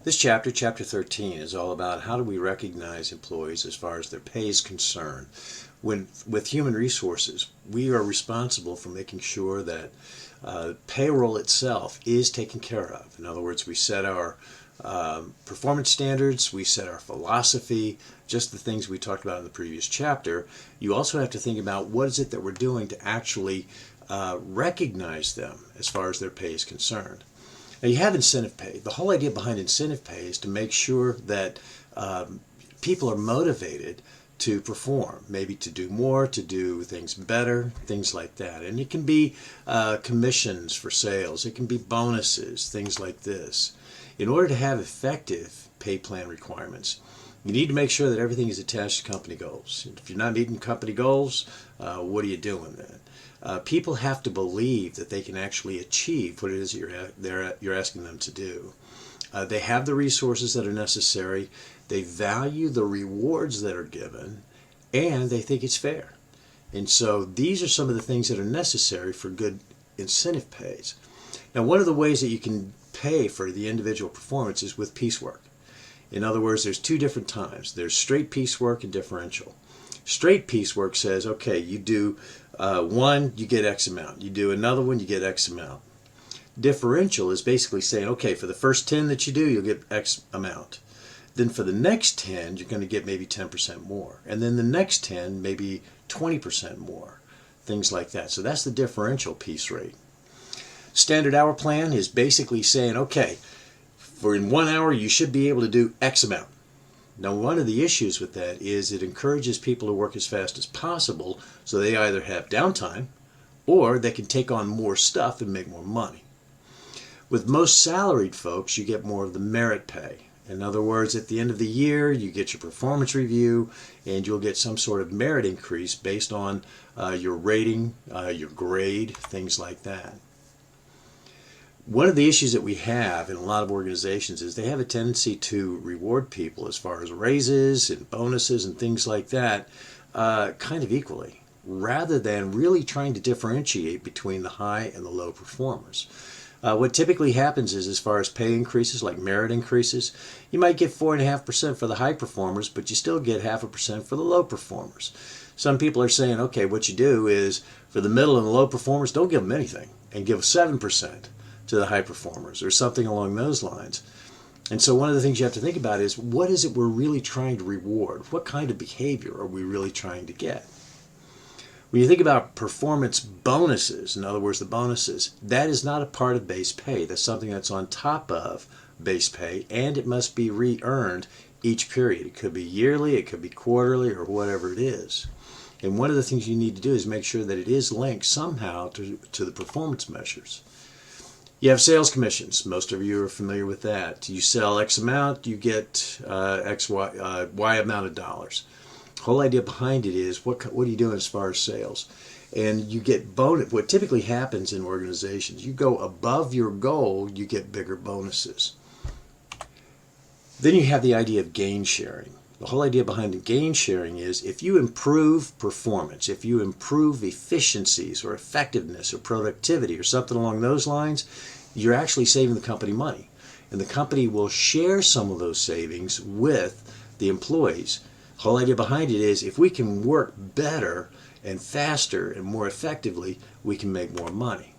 This chapter, chapter 13, is all about how do we recognize employees as far as their pay is concerned. With human resources, we are responsible for making sure that payroll itself is taken care of. In other words, we set our performance standards, we set our philosophy, just the things we talked about in the previous chapter. You also have to think about what is it that we're doing to actually recognize them as far as their pay is concerned. Now you have incentive pay. The whole idea behind incentive pay is to make sure that people are motivated to perform, maybe to do more, to do things better, things like that. And it can be commissions for sales, it can be bonuses, things like this. In order to have effective pay plan requirements, you need to make sure that everything is attached to company goals. If you're not meeting company goals, what are you doing then? People have to believe that they can actually achieve what it is you're asking them to do. They have the resources that are necessary, they value the rewards that are given, and they think it's fair. And so these are some of the things that are necessary for good incentive pays. Now, one of the ways that you can pay for the individual performance is with piecework. In other words, there's two different times. There's straight piecework and differential. Straight piecework says, okay, you do one, you get X amount. You do another one, you get X amount. Differential is basically saying, okay, for the first 10 that you do, you'll get X amount. Then for the next 10, you're going to get maybe 10% more. And then the next 10, maybe 20% more. Things like that. So that's the differential piece rate. Standard hour plan is basically saying, okay, for in 1 hour, you should be able to do X amount. Now, one of the issues with that is it encourages people to work as fast as possible, so they either have downtime or they can take on more stuff and make more money. With most salaried folks, you get more of the merit pay. In other words, at the end of the year, you get your performance review and you'll get some sort of merit increase based on your rating, your grade, things like that. One of the issues that we have in a lot of organizations is they have a tendency to reward people as far as raises and bonuses and things like that kind of equally, rather than really trying to differentiate between the high and the low performers. What typically happens is, as far as pay increases, like merit increases, you might get 4.5% for the high performers, but you still get 0.5% for the low performers. Some people are saying, okay, what you do is, for the middle and the low performers, don't give them anything, and give 7% to the high performers, or something along those lines. And so one of the things you have to think about is, what is it we're really trying to reward? What kind of behavior are we really trying to get? When you think about performance bonuses, in other words, the bonuses, that is not a part of base pay. That's something that's on top of base pay, and it must be re-earned each period. It could be yearly, it could be quarterly, or whatever it is. And one of the things you need to do is make sure that it is linked somehow to the performance measures. You have sales commissions. Most of you are familiar with that. You sell X amount, you get Y amount of dollars. The whole idea behind it is, what are you doing as far as sales? And you get bonus. What typically happens in organizations, you go above your goal, you get bigger bonuses. Then you have the idea of gain sharing. The whole idea behind the gain sharing is, if you improve performance, if you improve efficiencies or effectiveness or productivity or something along those lines, you're actually saving the company money. And the company will share some of those savings with the employees. The whole idea behind it is, if we can work better and faster and more effectively, we can make more money.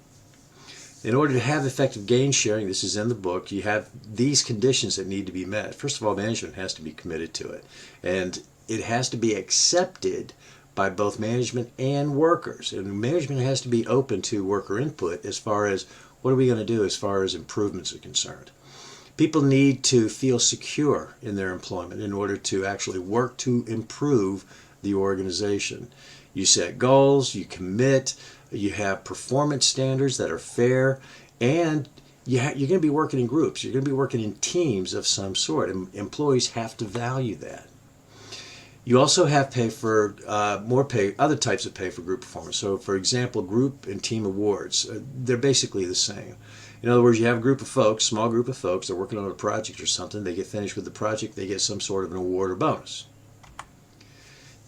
In order to have effective gain sharing, this is in the book, you have these conditions that need to be met. First of all, management has to be committed to it. And it has to be accepted by both management and workers. And management has to be open to worker input as far as, what are we going to do as far as improvements are concerned. People need to feel secure in their employment in order to actually work to improve the organization. You set goals, you commit, you have performance standards that are fair, and you're going to be working in groups. You're going to be working in teams of some sort, and employees have to value that. You also have pay for other types of pay for group performance. So, for example, group and team awards, they're basically the same. In other words, you have a group of folks, small group of folks, they're working on a project or something, they get finished with the project, they get some sort of an award or bonus.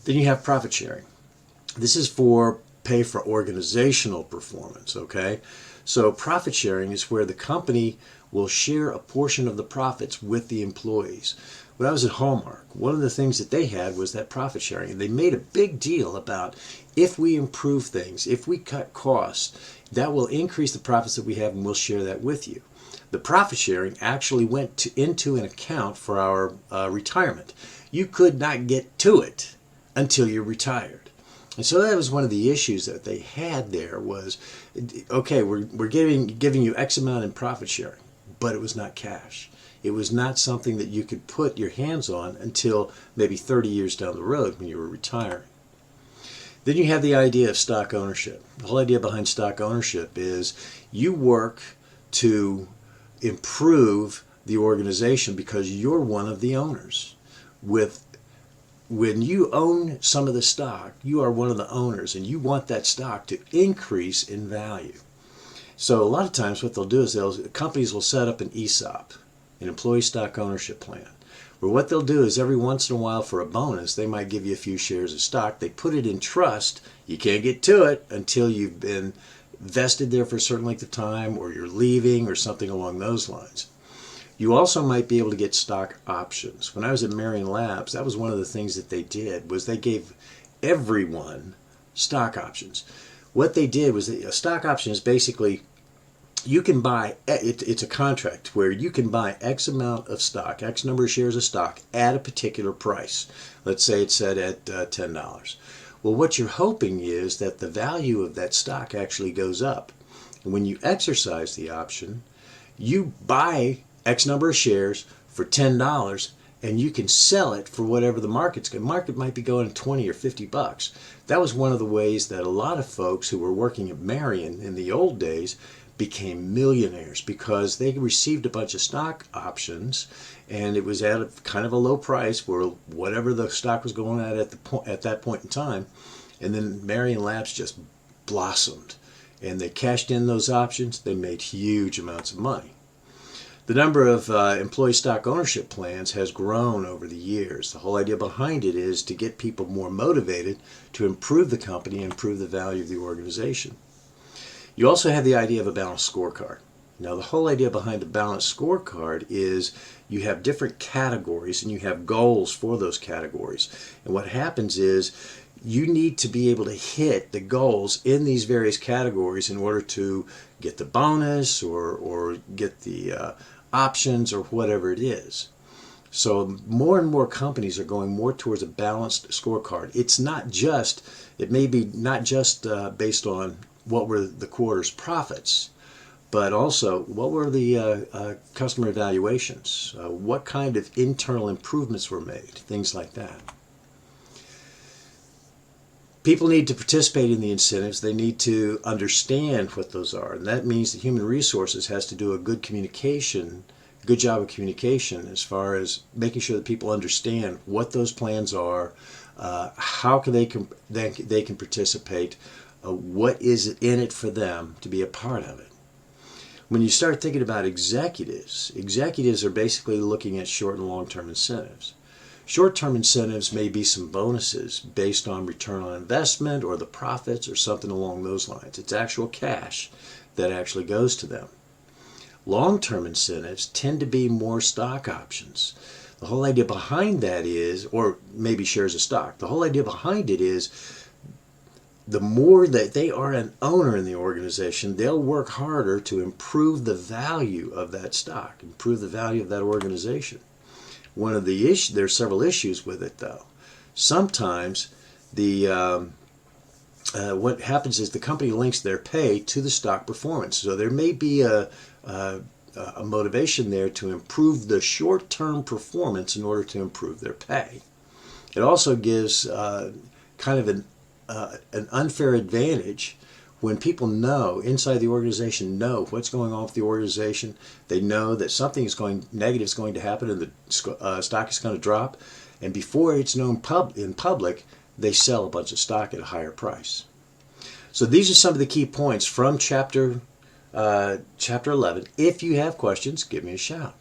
Then you have profit sharing. This is for pay for organizational performance, okay? So profit sharing is where the company will share a portion of the profits with the employees. When I was at Hallmark, one of the things that they had was that profit sharing. And they made a big deal about if we improve things, if we cut costs, that will increase the profits that we have and we'll share that with you. The profit sharing actually went into an account for our retirement. You could not get to it until you're retired. And so that was one of the issues that they had there was, okay, we're giving you X amount in profit sharing, but it was not cash. It was not something that you could put your hands on until maybe 30 years down the road when you were retiring. Then you have the idea of stock ownership. The whole idea behind stock ownership is you work to improve the organization because you're one of the owners. When you own some of the stock, you are one of the owners and you want that stock to increase in value. So a lot of times what they'll do is companies will set up an ESOP, an employee stock ownership plan, where what they'll do is every once in a while for a bonus, they might give you a few shares of stock. They put it in trust. You can't get to it until you've been vested there for a certain length of time or you're leaving or something along those lines. You also might be able to get stock options. When I was at Marion Labs, that was one of the things that they did was they gave everyone stock options. What they did was a stock option is basically you can buy, it's a contract where you can buy X amount of stock, X number of shares of stock at a particular price. Let's say it's set at $10. Well, what you're hoping is that the value of that stock actually goes up. And when you exercise the option, you buy X number of shares for $10 and you can sell it for whatever the market's going. Market might be going 20 or 50 bucks. That was one of the ways that a lot of folks who were working at Marion in the old days became millionaires because they received a bunch of stock options and it was at a kind of a low price where whatever the stock was going at that point in time. And then Marion Labs just blossomed and they cashed in those options. They made huge amounts of money. The number of employee stock ownership plans has grown over the years. The whole idea behind it is to get people more motivated to improve the company and improve the value of the organization. You also have the idea of a balanced scorecard. Now, the whole idea behind a balanced scorecard is you have different categories and you have goals for those categories. And what happens is you need to be able to hit the goals in these various categories in order to get the bonus or get the options or whatever it is. So more and more companies are going more towards a balanced scorecard. It may be not just based on what were the quarter's profits, but also what were the customer evaluations, what kind of internal improvements were made, things like that. People need to participate in the incentives. They need to understand what those are. And that means that human resources has to do a good job of communication as far as making sure that people understand what those plans are, how they can participate, what is in it for them to be a part of it. When you start thinking about executives are basically looking at short and long-term incentives. Short-term incentives may be some bonuses based on return on investment or the profits or something along those lines. It's actual cash that actually goes to them. Long-term incentives tend to be more stock options. The whole idea behind that is, or maybe shares of stock, the whole idea behind it is the more that they are an owner in the organization, they'll work harder to improve the value of that stock, improve the value of that organization. One of the issues, there's several issues with it though. Sometimes what happens is the company links their pay to the stock performance. So there may be a motivation there to improve the short-term performance in order to improve their pay. It also gives kind of an unfair advantage when people inside the organization know what's going on with the organization. They know that something negative is going to happen and the stock is going to drop. And before it's known in public, they sell a bunch of stock at a higher price. So these are some of the key points from Chapter 11. If you have questions, give me a shout.